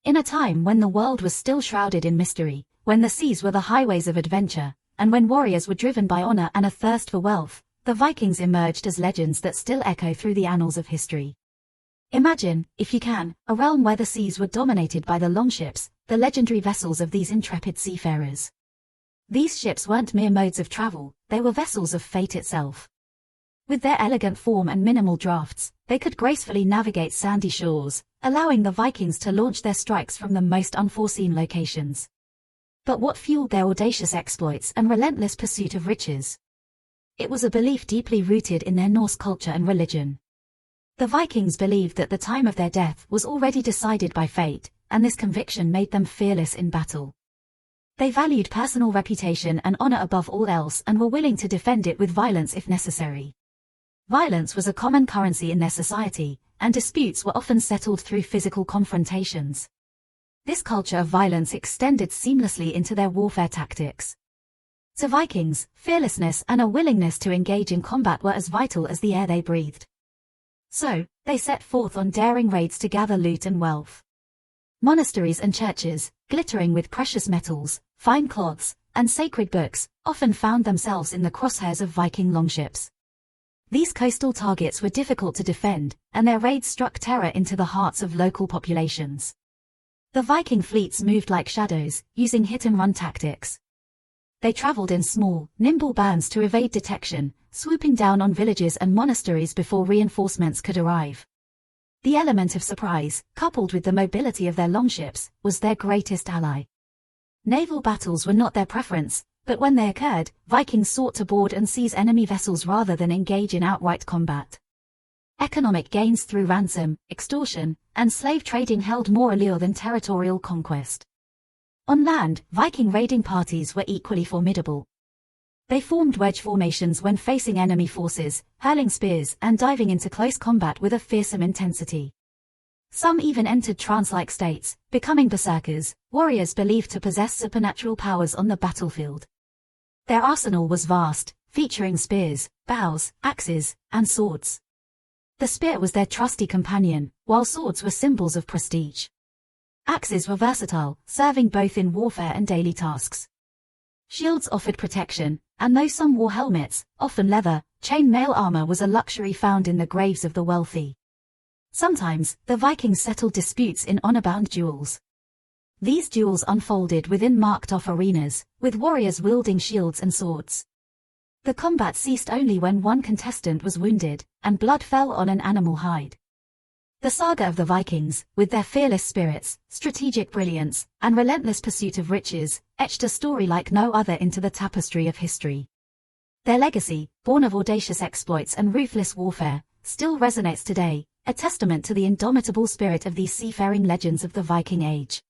In a time when the world was still shrouded in mystery, when the seas were the highways of adventure, and when warriors were driven by honor and a thirst for wealth, the Vikings emerged as legends that still echo through the annals of history. Imagine, if you can, a realm where the seas were dominated by the longships, the legendary vessels of these intrepid seafarers. These ships weren't mere modes of travel, they were vessels of fate itself. With their elegant form and minimal drafts, they could gracefully navigate sandy shores, allowing the Vikings to launch their strikes from the most unforeseen locations. But what fueled their audacious exploits and relentless pursuit of riches? It was a belief deeply rooted in their Norse culture and religion. The Vikings believed that the time of their death was already decided by fate, and this conviction made them fearless in battle. They valued personal reputation and honor above all else and were willing to defend it with violence if necessary. Violence was a common currency in their society, and disputes were often settled through physical confrontations. This culture of violence extended seamlessly into their warfare tactics. To Vikings, fearlessness and a willingness to engage in combat were as vital as the air they breathed. So, they set forth on daring raids to gather loot and wealth. Monasteries and churches, glittering with precious metals, fine cloths, and sacred books, often found themselves in the crosshairs of Viking longships. These coastal targets were difficult to defend, and their raids struck terror into the hearts of local populations. The Viking fleets moved like shadows, using hit-and-run tactics. They traveled in small, nimble bands to evade detection, swooping down on villages and monasteries before reinforcements could arrive. The element of surprise, coupled with the mobility of their longships, was their greatest ally. Naval battles were not their preference, but when they occurred, Vikings sought to board and seize enemy vessels rather than engage in outright combat. Economic gains through ransom, extortion, and slave trading held more allure than territorial conquest. On land, Viking raiding parties were equally formidable. They formed wedge formations when facing enemy forces, hurling spears and diving into close combat with a fearsome intensity. Some even entered trance-like states, becoming berserkers, warriors believed to possess supernatural powers on the battlefield. Their arsenal was vast, featuring spears, bows, axes, and swords. The spear was their trusty companion, while swords were symbols of prestige. Axes were versatile, serving both in warfare and daily tasks. Shields offered protection, and though some wore helmets, often leather, chain-mail armor was a luxury found in the graves of the wealthy. Sometimes, the Vikings settled disputes in honor-bound duels. These duels unfolded within marked-off arenas, with warriors wielding shields and swords. The combat ceased only when one contestant was wounded, and blood fell on an animal hide. The saga of the Vikings, with their fearless spirits, strategic brilliance, and relentless pursuit of riches, etched a story like no other into the tapestry of history. Their legacy, born of audacious exploits and ruthless warfare, still resonates today, a testament to the indomitable spirit of these seafaring legends of the Viking Age.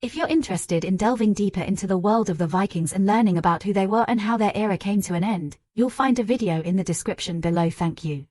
If you're interested in delving deeper into the world of the Vikings and learning about who they were and how their era came to an end, you'll find a video in the description below. Thank you.